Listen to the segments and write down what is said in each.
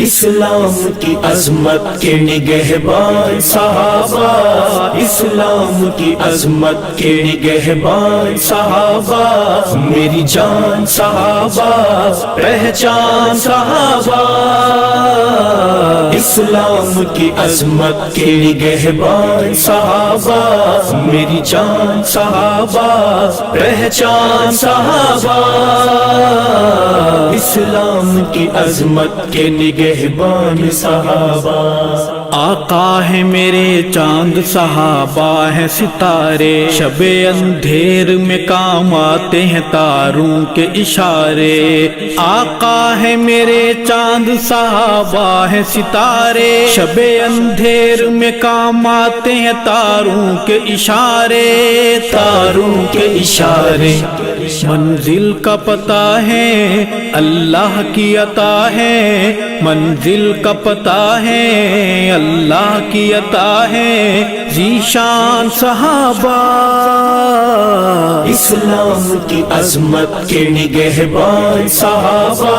اسلام کی عظمت کے نگہبان صحابہ، اسلام کی عظمت کے نگہبان صحابہ، میری جان صحابہ، پہچان صحابہ، اسلام کی عظمت کے نگہبان صحابہ، میری جان صحابہ، پہچان صحابہ، اسلام کی عظمت کے نگہبان صحابہ۔ آقا ہے میرے چاند، صحابہ ہیں ستارے، شب اندھیر میں کام آتے ہیں تاروں کے اشارے۔ آقا ہے میرے چاند، صحابہ ہیں ستارے، شب اندھیر میں کام آتے ہیں تاروں کے اشارے، تاروں کے اشارے۔ منزل کا پتہ ہے اللہ کی عطا ہے، منزل کا پتہ ہے اللہ کی عطا ہے، ذیشان صحابہ، اسلام کی عظمت کے نگہبان صحابہ،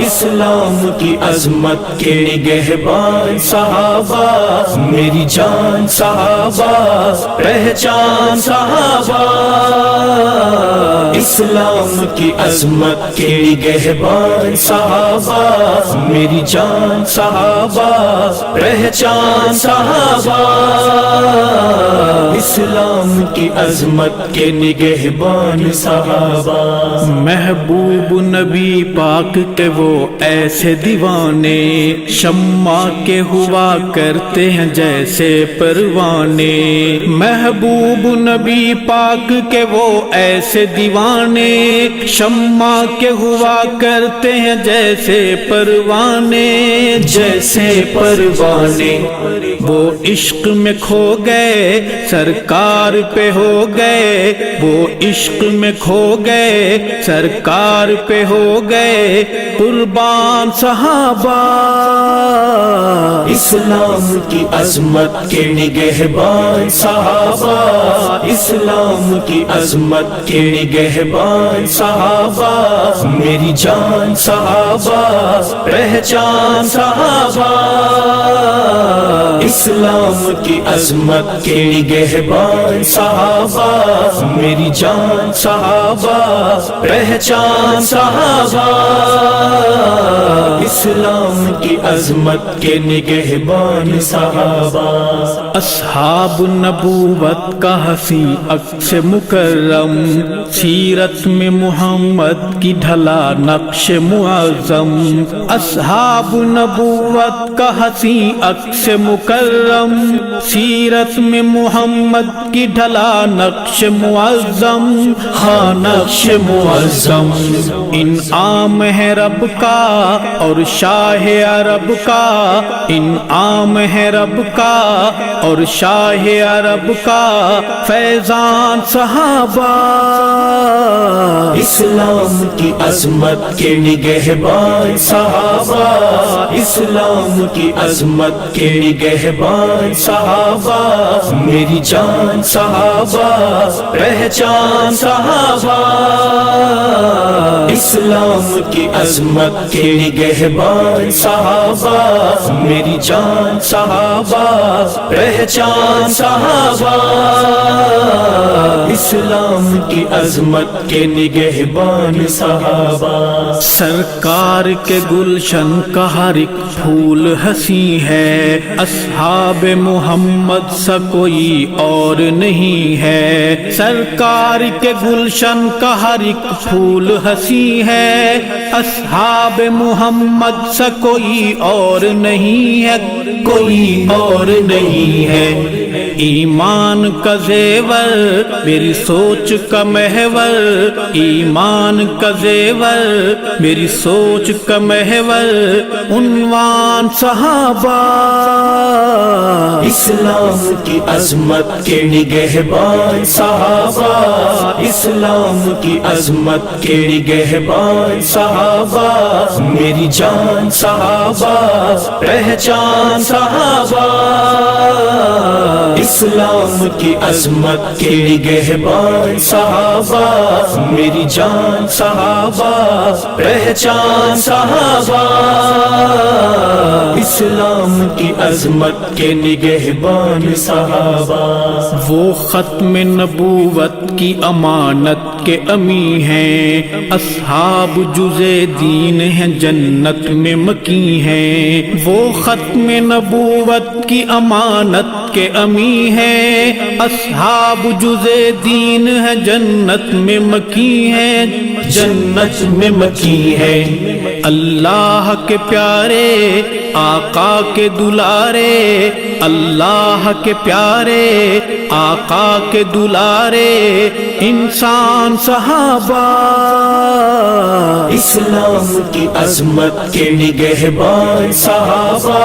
اسلام کی عظمت کے نگہبان صحابہ، میری جان صحابہ، پہچان صحابہ، اسلام کی عظمت کے نگہبان صحابہ، میری جان صحابہ، پہچان صحابہ، اسلام کی عظمت کے نگہبان صحابہ۔ محبوب نبی پاک کے وہ ایسے دیوانے، شمع کے ہوا کرتے ہیں جیسے پروانے۔ محبوب نبی پاک کے وہ ایسے دیوانے، شمع کے ہوا کرتے ہیں جیسے پروانے، جیسے پروانے۔ وہ عشق میں کھو گئے سرکار پہ ہو گئے، وہ عشق میں کھو گئے سرکار پہ ہو گئے قربان صحابہ، اسلام کی عظمت کے نگہبان صحابہ، اسلام کی عظمت کے نگہبان صحابہ، میری جان صحابہ، پہچان صحابہ، اسلام کی عظمت کے نگہبان صحابہ، میری جان صحابہ، پہچان صحابہ، اسلام کی عظمت کے نگہبان صحابہ۔ اصحاب نبوت کا حسین عکس مکرم، سیرت میں محمد کی ڈھلا نقش معظم۔ اصحاب نبوت کا حسین عکس مکرم، سیرت میں محمد کی ڈھلا نقش معظم، ہاں نقش معظم۔ انعام ہے رب کا اور شاہ عرب کا، انعام ہے رب کا اور شاہ عرب کا، فیضان صحابہ، اسلام کی عظمت کے نگہبان صحابہ، اسلام کی عظمت کے نگہبان صحابہ، میری جان صحابہ، پہچان صحابہ، اسلام کی عظمت کے نگہبان صحابہ، میری جان صحابہ، پہچان صحابہ، اسلام کی عظمت کے نگہبان صحابہ۔ سرکار کے گلشن کا ہر ایک پھول ہنسی ہے، اصحاب محمد سا کوئی اور نہیں ہے۔ سرکار کے گلشن کا ہر ایک پھول ہنسی ہے، اصحاب محمد سا کوئی اور نہیں ہے، کوئی اور نہیں ہے۔ ایمان کا زیور میری سوچ کا محور، ایمان کا زیور میری سوچ کا محور، عنوان صحابہ، اسلام کی عظمت کے نگہبان صحابہ، اسلام کی عظمت کے نگہبان صحابہ، میری جان صحابہ، پہچان صحابہ، اسلام کی عظمت کے نگہبان صحابہ، میری جان صحابہ، پہچان صحابہ، اسلام کی عظمت کے نگہبان صحابہ، وہ ختم نبوت کی امانت کے امی ہیں، اصحاب جزے دین ہیں جنت میں مکی ہیں، وہ ختم نبوت کی امانت کے امی ہیں، اصحاب جزے دین ہے جنت میں مکی ہیں، جنت میں مکی ہے، اللہ کے پیارے آقا کے دلارے، اللہ کے پیارے آقا کے دلارے انسان صحابہ، اسلام کی عظمت کے نگہبان صحابہ،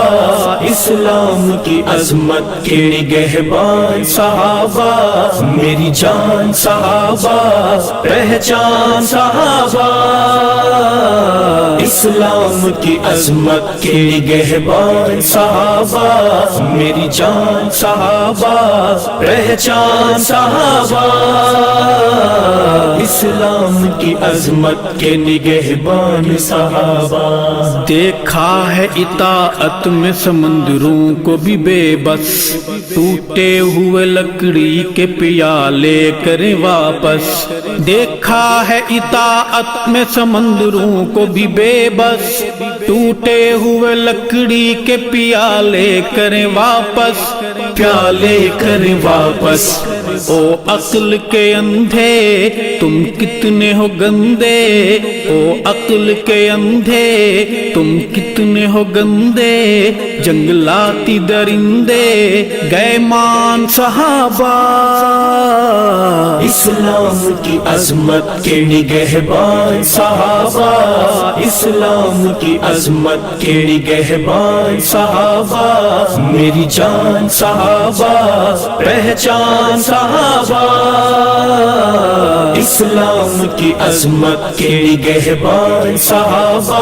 اسلام کی عظمت کے نگہبان صحابہ، میری جان صحابہ، پہچان صحابہ، اسلام کی عظمت کے نگہبان صحابہ، میری جان صحابہ، پہچان صحابہ، اسلام کی عظمت کے نگہبان صحابہ، دیکھا ہے اطاعت میں سمندروں کو بھی بے بس، ٹوٹے ہوئے لکڑی کے پیالے کریں واپس، دیکھا ہے اطاعت میں سمندروں کو بھی بے بس، ٹوٹے ہوئے لکڑی کے پیالے کریں واپس، پیالے کریں واپس، او عقل کے اندھے تم کتنے ہو گندے، او عقل کے اندھے تم کتنے ہو گندے، جنگلاتی درندے گئے مان صحابہ، اسلام کی عظمت کے نگہبان صحابہ، اسلام کی عظمت کے نگہبان صحابہ، میری جان صحابہ، پہچان صحابہ، اسلام کی عظمت کے نگہبان صحابہ،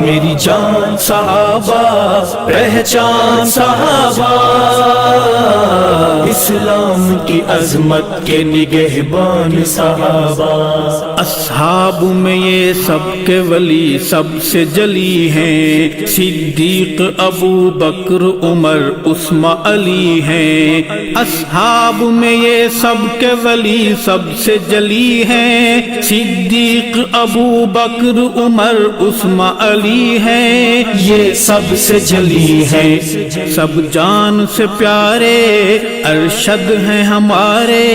میری جان صحابہ، پہچان صحابہ، اسلام کی عظمت کے نگہبان صحابہ، اصحاب میں یہ سب کے ولی سب سے جلی ہیں، صدیق ابو بکر عمر عثمان علی ہیں، اصحاب میں یہ سب کے ولی سب سے جلی ہیں، صدیق ابو بکر عمر عثمان علی ہیں، یہ سب سے جلی ہے، سب جان سے پیارے ارشد ہیں ہمارے،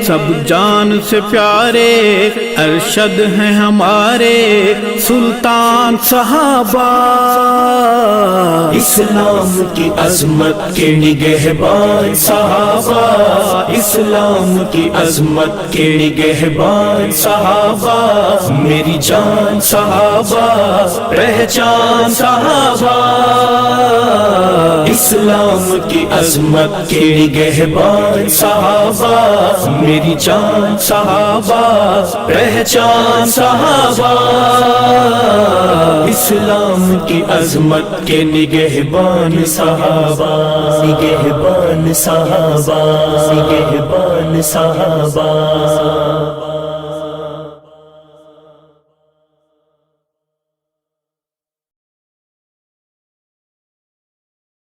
سب جان سے پیارے ارشد ہیں ہمارے، سلطان صحابہ، اسلام کی عظمت کے نگہبان صحابہ، اسلام کی عظمت کے نگہبان صحابہ، میری جان صحابہ، پہچان صحابہ، اسلام کی عظمت کے نگہبان صحابہ، میری جان صحابہ، پہچان صحابہ، اسلام کی عظمت کے نگہبان صحابہ، نگہبان صحابہ، نگہبان صحابہ۔